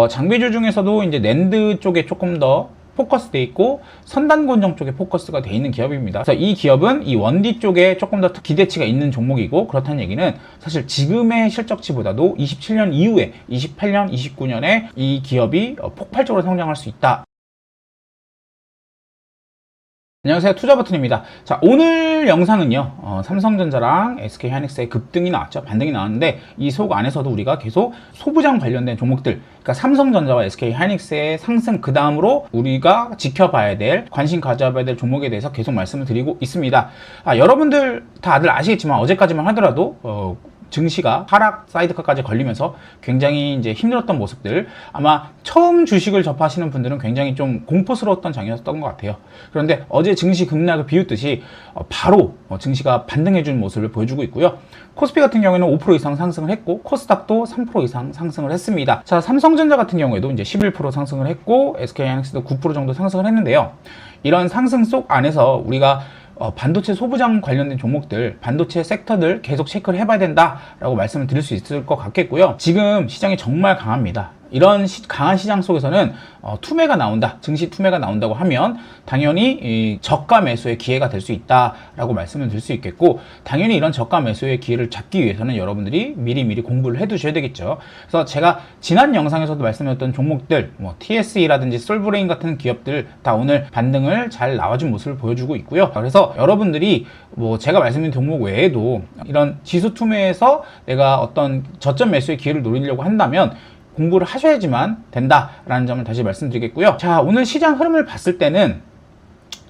장비주 중에서도 이제 낸드 쪽에 조금 더 포커스돼 있고 선단권정 쪽에 포커스가 돼 있는 기업입니다. 그래서 이 기업은 이 원디 쪽에 조금 더 기대치가 있는 종목이고, 그렇다는 얘기는 사실 지금의 실적치보다도 27년 이후에 28년, 29년에 이 기업이 폭발적으로 성장할 수 있다. 안녕하세요, 투자버튼입니다. 자, 오늘 영상은요, 삼성전자랑 SK하이닉스의 급등이 나왔죠. 반등이 나왔는데 이 속 안에서도 우리가 계속 소부장 관련된 종목들, 그러니까 삼성전자와 SK하이닉스의 상승, 그 다음으로 우리가 지켜봐야 될, 관심 가져봐야 될 종목에 대해서 계속 말씀을 드리고 있습니다. 여러분들 다들 아시겠지만 어제까지만 하더라도 증시가 하락 사이드카까지 걸리면서 굉장히 이제 힘들었던 모습들, 아마 처음 주식을 접하시는 분들은 굉장히 좀 공포스러웠던 장이었던 것 같아요. 그런데 어제 증시 급락을 비웃듯이 바로 증시가 반등해주는 모습을 보여주고 있고요. 코스피 같은 경우에는 5% 이상 상승을 했고, 코스닥도 3% 이상 상승을 했습니다. 자, 삼성전자 같은 경우에도 이제 11% 상승을 했고, SK하이닉스도 9% 정도 상승을 했는데요. 이런 상승 속 안에서 우리가 반도체 소부장 관련된 종목들, 반도체 섹터들 계속 체크를 해봐야 된다라고 말씀을 드릴 수 있을 것 같겠고요. 지금 시장이 정말 강합니다. 이런 강한 시장 속에서는 투매가 나온다, 증시 투매가 나온다고 하면 당연히 이 저가 매수의 기회가 될 수 있다라고 말씀을 드릴 수 있겠고, 당연히 이런 저가 매수의 기회를 잡기 위해서는 여러분들이 미리미리 공부를 해 두셔야 되겠죠. 그래서 제가 지난 영상에서도 말씀드렸던 종목들, TSE라든지 솔브레인 같은 기업들 다 오늘 반등을 잘 나와준 모습을 보여주고 있고요. 그래서 여러분들이 제가 말씀드린 종목 외에도 이런 지수 투매에서 내가 어떤 저점 매수의 기회를 노리려고 한다면 공부를 하셔야지만 된다라는 점을 다시 말씀드리겠고요. 자, 오늘 시장 흐름을 봤을 때는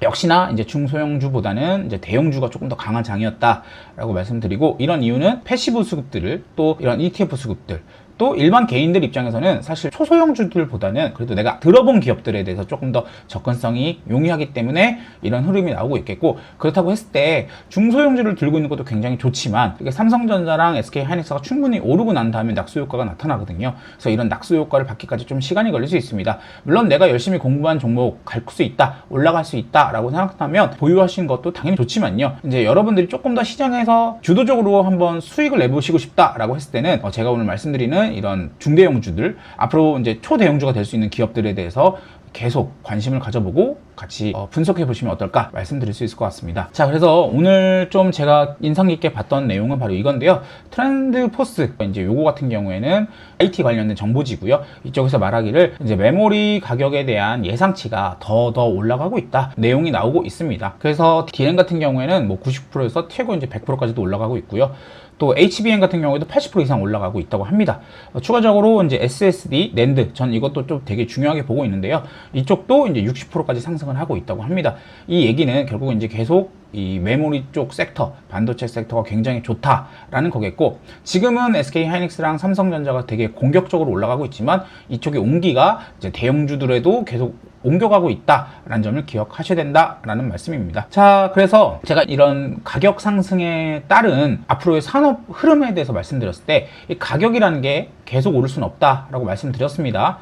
역시나 이제 중소형주보다는 이제 대형주가 조금 더 강한 장이었다라고 말씀드리고, 이런 이유는 패시브 수급들을, 또 이런 ETF 수급들, 또 일반 개인들 입장에서는 사실 초소형주들보다는 그래도 내가 들어본 기업들에 대해서 조금 더 접근성이 용이하기 때문에 이런 흐름이 나오고 있겠고, 그렇다고 했을 때 중소형주를 들고 있는 것도 굉장히 좋지만 삼성전자랑 SK하이닉스가 충분히 오르고 난 다음에 낙수 효과가 나타나거든요. 그래서 이런 낙수 효과를 받기까지 좀 시간이 걸릴 수 있습니다. 물론 내가 열심히 공부한 종목 갈 수 있다, 올라갈 수 있다라고 생각하면 보유하시는 것도 당연히 좋지만요, 이제 여러분들이 조금 더 시장에서 주도적으로 한번 수익을 내보시고 싶다라고 했을 때는 제가 오늘 말씀드리는 이런 중대형주들, 앞으로 이제 초대형주가 될 수 있는 기업들에 대해서 계속 관심을 가져보고 같이 분석해 보시면 어떨까 말씀드릴 수 있을 것 같습니다. 자, 그래서 오늘 좀 제가 인상 깊게 봤던 내용은 바로 이건데요. 트렌드 포스, 이제 요거 같은 경우에는 IT 관련된 정보지고요. 이쪽에서 말하기를 이제 메모리 가격에 대한 예상치가 더 올라가고 있다, 내용이 나오고 있습니다. 그래서 DRAM 같은 경우에는 90%에서 최고 이제 100%까지도 올라가고 있고요. 또 HBM 같은 경우에도 80% 이상 올라가고 있다고 합니다. 추가적으로 이제 SSD, 낸드, 전 이것도 좀 되게 중요하게 보고 있는데요. 이쪽도 이제 60%까지 상승을 하고 있다고 합니다. 이 얘기는 결국은 이제 계속 이 메모리 쪽 섹터, 반도체 섹터가 굉장히 좋다라는 거겠고, 지금은 SK하이닉스랑 삼성전자가 되게 공격적으로 올라가고 있지만 이쪽의 온기가 이제 대형주들에도 계속 옮겨가고 있다라는 점을 기억하셔야 된다라는 말씀입니다. 자, 그래서 제가 이런 가격 상승에 따른 앞으로의 산업 흐름에 대해서 말씀드렸을 때, 이 가격이라는 게 계속 오를 수는 없다라고 말씀드렸습니다.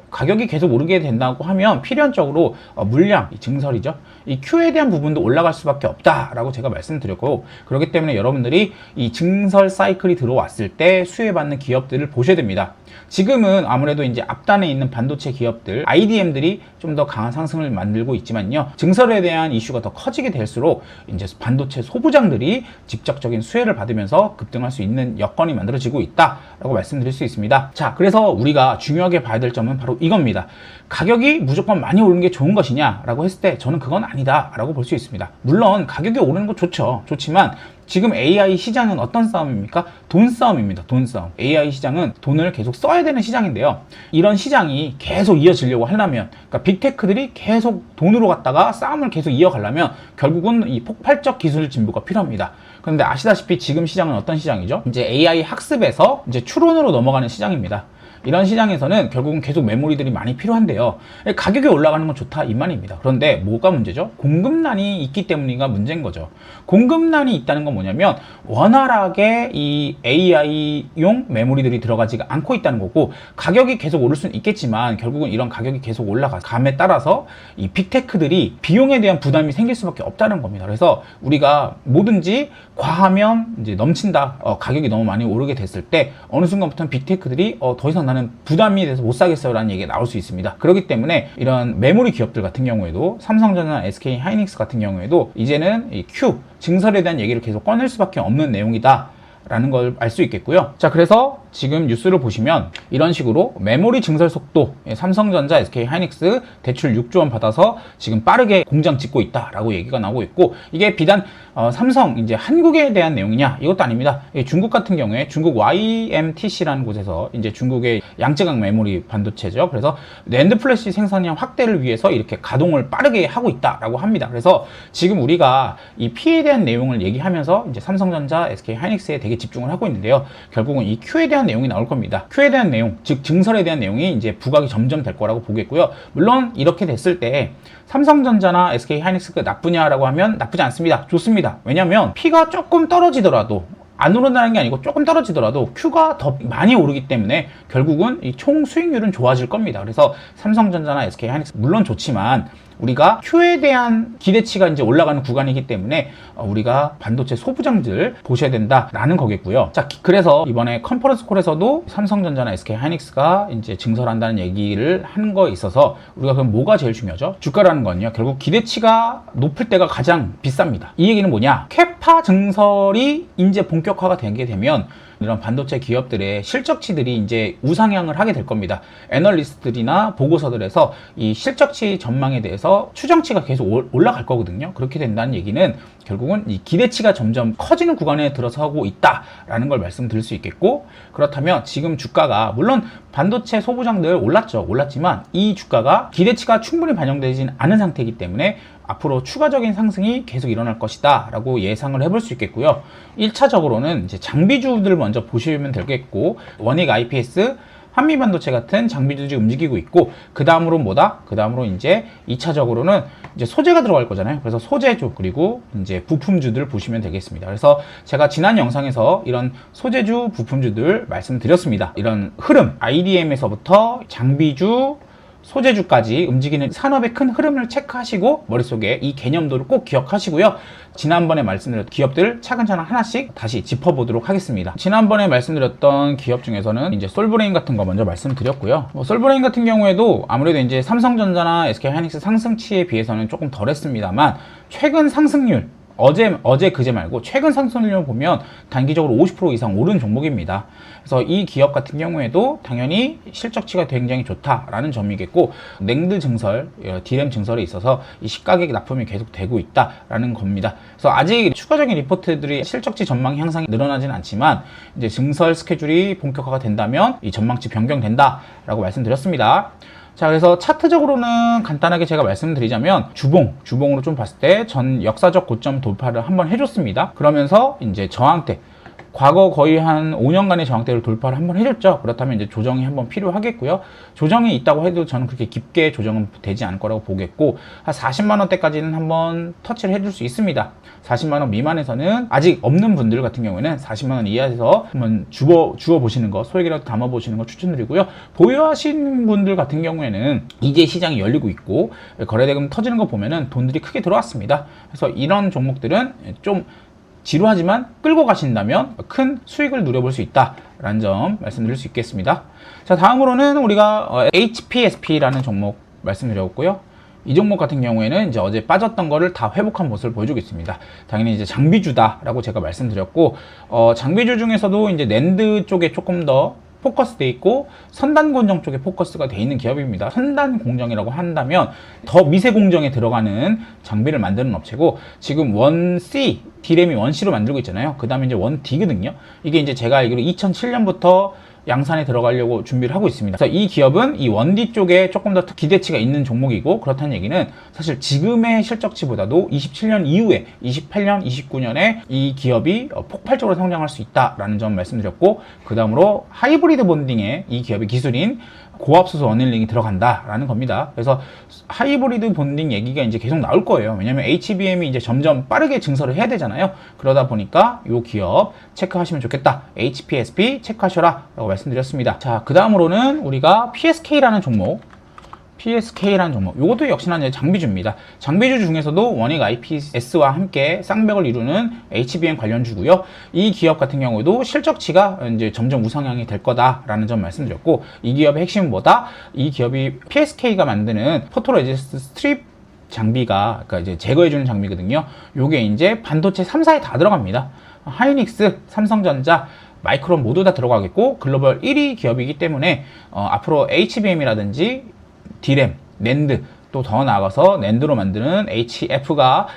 가격이 계속 오르게 된다고 하면 필연적으로 물량, 증설이죠. 이 Q에 대한 부분도 올라갈 수밖에 없다라고 제가 말씀드렸고, 그렇기 때문에 여러분들이 이 증설 사이클이 들어왔을 때 수혜받는 기업들을 보셔야 됩니다. 지금은 아무래도 이제 앞단에 있는 반도체 기업들, IDM들이 좀 더 강한 상승을 만들고 있지만요, 증설에 대한 이슈가 더 커지게 될수록 이제 반도체 소부장들이 직접적인 수혜를 받으면서 급등할 수 있는 여건이 만들어지고 있다라고 말씀드릴 수 있습니다. 자, 그래서 우리가 중요하게 봐야 될 점은 바로 이겁니다. 가격이 무조건 많이 오르는 게 좋은 것이냐라고 했을 때 저는 그건 아니다라고 볼 수 있습니다. 물론 가격이 오르는 거 좋지만 지금 AI 시장은 어떤 싸움입니까? 돈 싸움입니다. 돈 싸움. AI 시장은 돈을 계속 써야 되는 시장인데요. 이런 시장이 계속 이어지려고 하려면, 그러니까 빅테크들이 계속 돈으로 갖다가 싸움을 계속 이어가려면 결국은 이 폭발적 기술 진보가 필요합니다. 그런데 아시다시피 지금 시장은 어떤 시장이죠? 이제 AI 학습에서 이제 추론으로 넘어가는 시장입니다. 이런 시장에서는 결국은 계속 메모리들이 많이 필요한데요. 가격이 올라가는 건 좋다, 이 말입니다. 그런데 뭐가 문제죠? 공급난이 있기 때문이가 문제인 거죠. 공급난이 있다는 건 뭐냐면 원활하게 이 AI용 메모리들이 들어가지가 않고 있다는 거고, 가격이 계속 오를 수는 있겠지만 결국은 이런 가격이 계속 올라감에 따라서 이 빅테크들이 비용에 대한 부담이 생길 수밖에 없다는 겁니다. 그래서 우리가 뭐든지 과하면 이제 넘친다, 가격이 너무 많이 오르게 됐을 때 어느 순간부터는 빅테크들이 더 이상 나는 하는 부담이 돼서 못 사겠어요라는 얘기가 나올 수 있습니다. 그렇기 때문에 이런 메모리 기업들 같은 경우에도 삼성전자, SK 하이닉스 같은 경우에도 이제는 이 Q 증설에 대한 얘기를 계속 꺼낼 수밖에 없는 내용이다 라는 걸 알 수 있겠고요. 자, 그래서 지금 뉴스를 보시면 이런 식으로 메모리 증설 속도 삼성전자, SK 하이닉스 대출 6조 원 받아서 지금 빠르게 공장 짓고 있다라고 얘기가 나오고 있고, 이게 비단 삼성 이제 한국에 대한 내용이냐 이것도 아닙니다. 중국 같은 경우에 중국 YMTC라는 곳에서 이제 중국의 양쯔강 메모리 반도체죠. 그래서 낸드 플래시 생산량 확대를 위해서 이렇게 가동을 빠르게 하고 있다라고 합니다. 그래서 지금 우리가 이 P에 대한 내용을 얘기하면서 이제 삼성전자, SK 하이닉스에 되게 집중을 하고 있는데요. 결국은 이 Q에 대한 내용이 나올 겁니다. Q에 대한 내용, 즉 증설에 대한 내용이 이제 부각이 점점 될 거라고 보겠고요. 물론 이렇게 됐을 때 삼성전자나 SK 하이닉스가 나쁘냐라고 하면 나쁘지 않습니다. 좋습니다. 왜냐하면 P가 조금 떨어지더라도, 안 오른다는 게 아니고 조금 떨어지더라도 Q가 더 많이 오르기 때문에 결국은 이 총 수익률은 좋아질 겁니다. 그래서 삼성전자나 SK 하이닉스 물론 좋지만 우리가 Q에 대한 기대치가 이제 올라가는 구간이기 때문에 우리가 반도체 소부장들 보셔야 된다라는 거겠고요. 자, 그래서 이번에 컨퍼런스 콜에서도 삼성전자나 SK 하이닉스가 이제 증설한다는 얘기를 하는 거에 있어서 우리가 그럼 뭐가 제일 중요하죠? 주가라는 건요, 결국 기대치가 높을 때가 가장 비쌉니다. 이 얘기는 뭐냐? 캐파 증설이 이제 본격화가 되게 되면 이런 반도체 기업들의 실적치들이 이제 우상향을 하게 될 겁니다. 애널리스트들이나 보고서들에서 이 실적치 전망에 대해서 추정치가 계속 올라갈 거거든요. 그렇게 된다는 얘기는 결국은 이 기대치가 점점 커지는 구간에 들어서고 있다라는 걸 말씀드릴 수 있겠고, 그렇다면 지금 주가가 물론 반도체 소부장들 올랐지만 이 주가가 기대치가 충분히 반영되진 않은 상태이기 때문에 앞으로 추가적인 상승이 계속 일어날 것이다 라고 예상을 해볼 수 있겠고요. 1차적으로는 이제 장비주들 먼저 보시면 되겠고, 원익 IPS, 한미반도체 같은 장비주들이 움직이고 있고, 그 다음으로 뭐다? 그 다음으로 이제 2차적으로는 이제 소재가 들어갈 거잖아요. 그래서 소재주 그리고 이제 부품주들 보시면 되겠습니다. 그래서 제가 지난 영상에서 이런 소재주, 부품주들 말씀드렸습니다. 이런 흐름, IDM에서부터 장비주, 소재주까지 움직이는 산업의 큰 흐름을 체크하시고 머릿속에 이 개념들을 꼭 기억하시고요. 지난번에 말씀드렸던 기업들 차근차근 하나씩 다시 짚어보도록 하겠습니다. 지난번에 말씀드렸던 기업 중에서는 이제 솔브레인 같은 거 먼저 말씀드렸고요. 솔브레인 같은 경우에도 아무래도 이제 삼성전자나 SK 하이닉스 상승치에 비해서는 조금 덜했습니다만, 최근 상승률, 어제 그제 말고 최근 상승률을 보면 단기적으로 50% 이상 오른 종목입니다. 그래서 이 기업 같은 경우에도 당연히 실적치가 굉장히 좋다라는 점이겠고, 낸드 증설, DRAM 증설에 있어서 이 시가격 납품이 계속 되고 있다라는 겁니다. 그래서 아직 추가적인 리포트들이 실적치 전망 향상이 늘어나진 않지만 이제 증설 스케줄이 본격화가 된다면 이 전망치 변경된다라고 말씀드렸습니다. 자, 그래서 차트적으로는 간단하게 제가 말씀드리자면 주봉으로 좀 봤을 때 전 역사적 고점 돌파를 한번 해줬습니다. 그러면서 이제 저항대, 과거 거의 한 5년간의 저항대를 돌파를 한번 해줬죠. 그렇다면 이제 조정이 한번 필요하겠고요. 조정이 있다고 해도 저는 그렇게 깊게 조정은 되지 않을 거라고 보겠고, 한 40만 원대까지는 한번 터치를 해줄 수 있습니다. 40만 원 미만에서는 아직 없는 분들 같은 경우에는 40만 원 이하에서 한번 주워 보시는 거, 소액이라도 담아 보시는 거 추천드리고요. 보유하신 분들 같은 경우에는 이제 시장이 열리고 있고 거래대금 터지는 거 보면은 돈들이 크게 들어왔습니다. 그래서 이런 종목들은 좀 지루하지만 끌고 가신다면 큰 수익을 누려볼 수 있다라는 점 말씀드릴 수 있겠습니다. 자, 다음으로는 우리가 HPSP라는 종목 말씀드렸고요. 이 종목 같은 경우에는 이제 어제 빠졌던 거를 다 회복한 모습을 보여주고 있습니다. 당연히 이제 장비주다라고 제가 말씀드렸고, 장비주 중에서도 이제 낸드 쪽에 조금 더 포커스돼 있고 선단 공정 쪽에 포커스가 돼 있는 기업입니다. 선단 공정이라고 한다면 더 미세 공정에 들어가는 장비를 만드는 업체고, 지금 1C, D램이 1C로 만들고 있잖아요. 그 다음에 이제 1D거든요. 이게 이제 제가 알기로 2007년부터 양산에 들어가려고 준비를 하고 있습니다. 그래서 이 기업은 이 1D 쪽에 조금 더 기대치가 있는 종목이고, 그렇다는 얘기는 사실 지금의 실적치보다도 27년 이후에 28년, 29년에 이 기업이 폭발적으로 성장할 수 있다라는 점 말씀드렸고, 그 다음으로 하이브리드 본딩에 이 기업의 기술인 고압수소 어닐링이 들어간다라는 겁니다. 그래서 하이브리드 본딩 얘기가 이제 계속 나올 거예요. 왜냐면 HBM이 이제 점점 빠르게 증설을 해야 되잖아요. 그러다 보니까 이 기업 체크하시면 좋겠다. HPSP 체크하셔라 라고 말씀드렸습니다. 자, 그 다음으로는 우리가 PSK라는 종목, PSK라는 종목, 이것도 역시나 이제 장비주입니다. 장비주 중에서도 원익 IPS와 함께 쌍벽을 이루는 HBM 관련주고요. 이 기업 같은 경우에도 실적치가 이제 점점 우상향이 될 거다라는 점 말씀드렸고, 이 기업의 핵심은 뭐다? 이 기업이 PSK가 만드는 포토레지스트 스트립 장비가, 그러니까 이제 제거해주는 장비거든요. 요게 이제 반도체 3사에 다 들어갑니다. 하이닉스, 삼성전자, 마이크론 모두 다 들어가겠고, 글로벌 1위 기업이기 때문에 앞으로 HBM이라든지 디램, 낸드, 또 더 나아가서 낸드로 만드는 HF가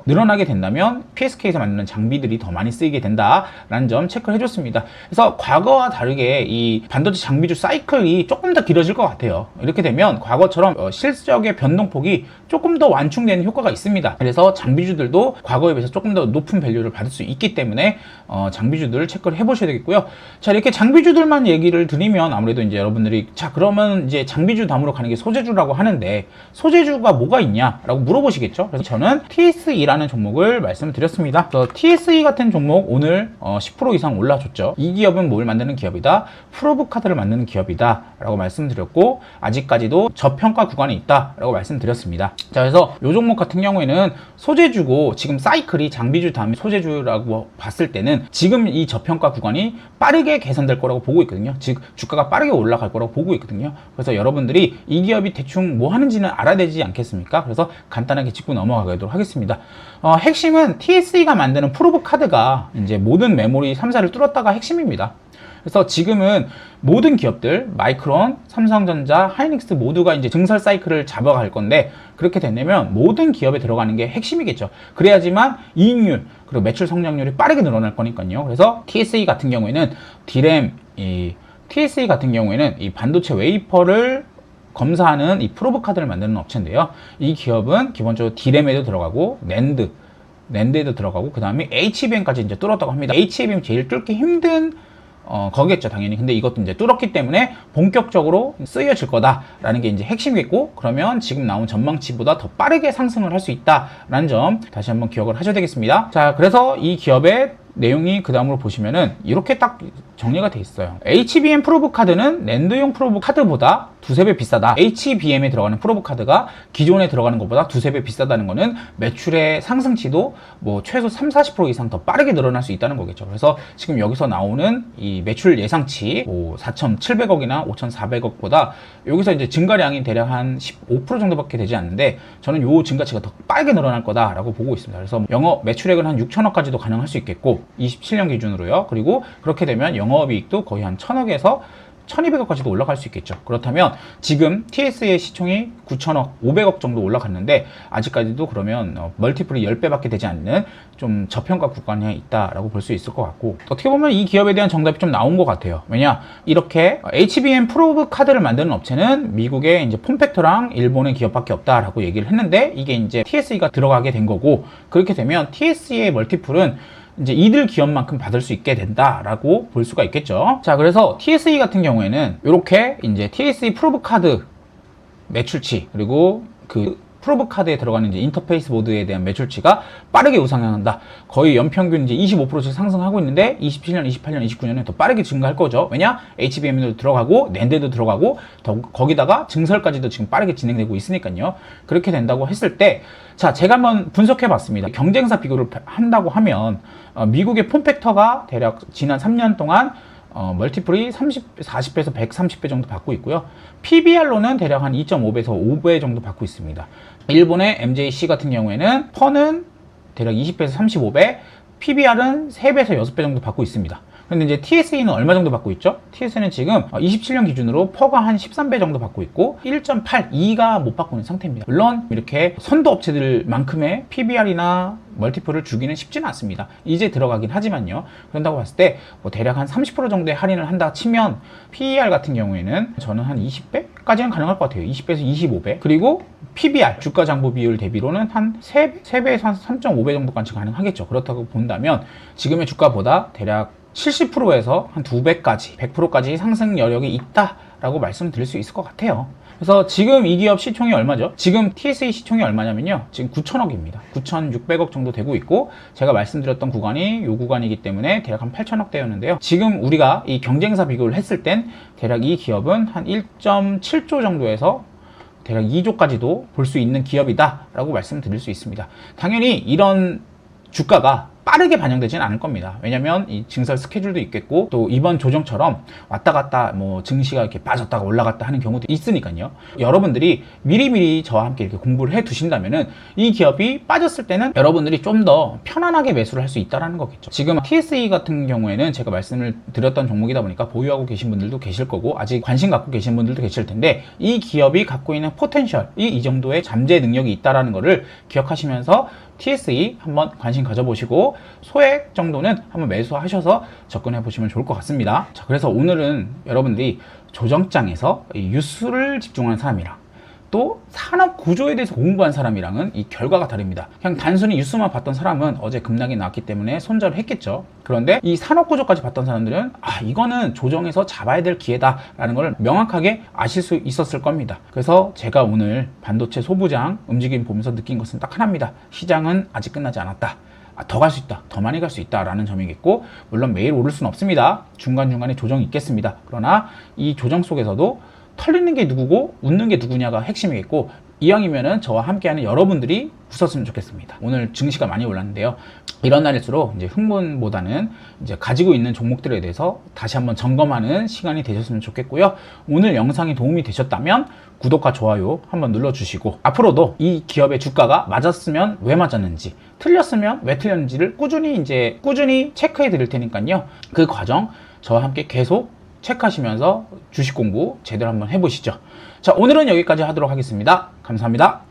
늘어나게 된다면 PSK에서 만드는 장비들이 더 많이 쓰이게 된다라는 점 체크를 해줬습니다. 그래서 과거와 다르게 이 반도체 장비주 사이클이 조금 더 길어질 것 같아요. 이렇게 되면 과거처럼 실적의 변동폭이 조금 더 완충되는 효과가 있습니다. 그래서 장비주들도 과거에 비해서 조금 더 높은 밸류를 받을 수 있기 때문에 장비주들 체크를 해보셔야 되겠고요. 자, 이렇게 장비주들만 얘기를 드리면 아무래도 이제 여러분들이, 자, 그러면 이제 장비주 다음으로 가는 게 소재주라고 하는데 소재주가 뭐가 있냐라고 물어보시겠죠. 그래서 저는 TSE라는 종목을 말씀을 드렸습니다. 그래서 TSE 같은 종목 오늘 10% 이상 올라줬죠. 이 기업은 뭘 만드는 기업이다? 프로브 카드를 만드는 기업이다 라고 말씀드렸고, 아직까지도 저평가 구간에 있다 라고 말씀드렸습니다. 자, 그래서 이 종목 같은 경우에는 소재주고, 지금 사이클이 장비주 다음에 소재주라고 봤을 때는 지금 이 저평가 구간이 빠르게 개선될 거라고 보고 있거든요. 즉 주가가 빠르게 올라갈 거라고 보고 있거든요. 그래서 여러분들이 이 기업이 대충 뭐 하는지는 알아야 되지 않겠습니까? 그래서 간단하게 짚고 넘어가도록 하겠습니다. 핵심은 TSE가 만드는 프로브 카드가 이제 모든 메모리 3사를 뚫었다가 핵심입니다. 그래서 지금은 모든 기업들, 마이크론, 삼성전자, 하이닉스 모두가 이제 증설 사이클을 잡아갈 건데, 그렇게 되면 모든 기업에 들어가는 게 핵심이겠죠. 그래야지만 이익률, 그리고 매출 성장률이 빠르게 늘어날 거니까요. 그래서 TSE 같은 경우에는 디램, TSE 같은 경우에는 이 반도체 웨이퍼를 검사하는 이 프로브 카드를 만드는 업체인데요. 이 기업은 기본적으로 디램에도 들어가고, 낸드에도 들어가고, 그 다음에 HBM까지 이제 뚫었다고 합니다. HBM 제일 뚫기 힘든 거겠죠, 당연히. 근데 이것도 이제 뚫었기 때문에 본격적으로 쓰여질 거다라는 게 이제 핵심이겠고, 그러면 지금 나온 전망치보다 더 빠르게 상승을 할 수 있다라는 점 다시 한번 기억을 하셔야 되겠습니다. 자, 그래서 이 기업의 내용이 그 다음으로 보시면은 이렇게 딱 정리가 돼 있어요. HBM 프로브 카드는 낸드용 프로브 카드보다 두세 배 비싸다. HBM에 들어가는 프로브 카드가 기존에 들어가는 것보다 두세 배 비싸다는 거는 매출의 상승치도 뭐 최소 30-40% 이상 더 빠르게 늘어날 수 있다는 거겠죠. 그래서 지금 여기서 나오는 이 매출 예상치 뭐 4,700억이나 5,400억보다 여기서 이제 증가량이 대략 한 15% 정도밖에 되지 않는데, 저는 요 증가치가 더 빠르게 늘어날 거다라고 보고 있습니다. 그래서 영업 매출액은 한 6천억까지도 가능할 수 있겠고, 27년 기준으로요. 그리고 그렇게 되면 영업이익도 거의 한 1,000억에서 1,200억까지도 올라갈 수 있겠죠. 그렇다면 지금 TS의 시총이 9천억, 500억 정도 올라갔는데 아직까지도 그러면 멀티플이 10배밖에 되지 않는 좀 저평가 구간에 있다라고 볼 수 있을 것 같고, 어떻게 보면 이 기업에 대한 정답이 좀 나온 것 같아요. 왜냐, 이렇게 HBM 프로브 카드를 만드는 업체는 미국의 이제 폼팩터랑 일본의 기업밖에 없다라고 얘기를 했는데, 이게 이제 TSE가 들어가게 된 거고, 그렇게 되면 TSE의 멀티플은 이제 이들 기업만큼 받을 수 있게 된다라고 볼 수가 있겠죠. 자, 그래서 TSE 같은 경우에는 이렇게 이제 TSE 프로브 카드 매출치, 그리고 그 프로브 카드에 들어가는 이제 인터페이스 보드에 대한 매출치가 빠르게 우상향한다. 거의 연평균 이제 25%씩 상승하고 있는데 27년, 28년, 29년에 더 빠르게 증가할 거죠. 왜냐? HBM도 들어가고 낸드도 들어가고 거기다가 증설까지도 지금 빠르게 진행되고 있으니까요. 그렇게 된다고 했을 때, 자, 제가 한번 분석해 봤습니다. 경쟁사 비교를 한다고 하면 미국의 폼팩터가 대략 지난 3년 동안 멀티플이 40배에서 130배 정도 받고 있고요. PBR로는 대략 한 2.5배에서 5배 정도 받고 있습니다. 일본의 MJC 같은 경우에는 펀은 대략 20배에서 35배, PBR은 3배에서 6배 정도 받고 있습니다. 근데 이제 TSE는 얼마 정도 받고 있죠? TSE는 지금 27년 기준으로 퍼가 한 13배 정도 받고 있고 1.8, 2가 못 받고 있는 상태입니다. 물론 이렇게 선도 업체들만큼의 PBR이나 멀티플을 주기는 쉽지는 않습니다. 이제 들어가긴 하지만요. 그런다고 봤을 때 뭐 대략 한 30% 정도의 할인을 한다 치면 PER 같은 경우에는 저는 한 20배까지는 가능할 것 같아요. 20배에서 25배. 그리고 PBR, 주가 장부 비율 대비로는 한 3배에서 한 3.5배 정도까지 가능하겠죠. 그렇다고 본다면 지금의 주가보다 대략 70%에서 한 2배까지, 100%까지 상승 여력이 있다라고 말씀드릴 수 있을 것 같아요. 그래서 지금 이 기업 시총이 얼마죠? 지금 TSE 시총이 얼마냐면요, 지금 9천억입니다. 9,600억 정도 되고 있고, 제가 말씀드렸던 구간이 이 구간이기 때문에 대략 한 8천억대였는데요. 지금 우리가 이 경쟁사 비교를 했을 땐 대략 이 기업은 한 1.7조 정도에서 대략 2조까지도 볼 수 있는 기업이다라고 말씀드릴 수 있습니다. 당연히 이런 주가가 빠르게 반영되지는 않을 겁니다. 왜냐면 이 증설 스케줄도 있겠고 또 이번 조정처럼 왔다 갔다 뭐 증시가 이렇게 빠졌다가 올라갔다 하는 경우도 있으니까요. 여러분들이 미리미리 저와 함께 이렇게 공부를 해 두신다면은 이 기업이 빠졌을 때는 여러분들이 좀 더 편안하게 매수를 할 수 있다라는 거겠죠. 지금 TSE 같은 경우에는 제가 말씀을 드렸던 종목이다 보니까 보유하고 계신 분들도 계실 거고 아직 관심 갖고 계신 분들도 계실 텐데 이 기업이 갖고 있는 포텐셜이 이 정도의 잠재 능력이 있다라는 거를 기억하시면서 TSE 한번 관심 가져보시고 소액 정도는 한번 매수하셔서 접근해 보시면 좋을 것 같습니다. 자, 그래서 오늘은 여러분들이 조정장에서 이 뉴스를 집중하는 사람이랑 또 산업 구조에 대해서 공부한 사람이랑은 이 결과가 다릅니다. 그냥 단순히 뉴스만 봤던 사람은 어제 급락이 나왔기 때문에 손절을 했겠죠. 그런데 이 산업 구조까지 봤던 사람들은 이거는 조정에서 잡아야 될 기회다라는 걸 명확하게 아실 수 있었을 겁니다. 그래서 제가 오늘 반도체 소부장 움직임 보면서 느낀 것은 딱 하나입니다. 시장은 아직 끝나지 않았다. 더 갈 수 있다, 더 많이 갈 수 있다라는 점이겠고, 물론 매일 오를 수는 없습니다. 중간중간에 조정이 있겠습니다. 그러나 이 조정 속에서도 털리는 게 누구고 웃는 게 누구냐가 핵심이겠고, 이왕이면은 저와 함께하는 여러분들이 웃었으면 좋겠습니다. 오늘 증시가 많이 올랐는데요. 이런 날일수록 이제 흥분보다는 이제 가지고 있는 종목들에 대해서 다시 한번 점검하는 시간이 되셨으면 좋겠고요. 오늘 영상이 도움이 되셨다면 구독과 좋아요 한번 눌러주시고, 앞으로도 이 기업의 주가가 맞았으면 왜 맞았는지, 틀렸으면 왜 틀렸는지를 꾸준히 체크해 드릴 테니까요. 그 과정 저와 함께 계속 체크하시면서 주식 공부 제대로 한번 해보시죠. 자, 오늘은 여기까지 하도록 하겠습니다. 감사합니다.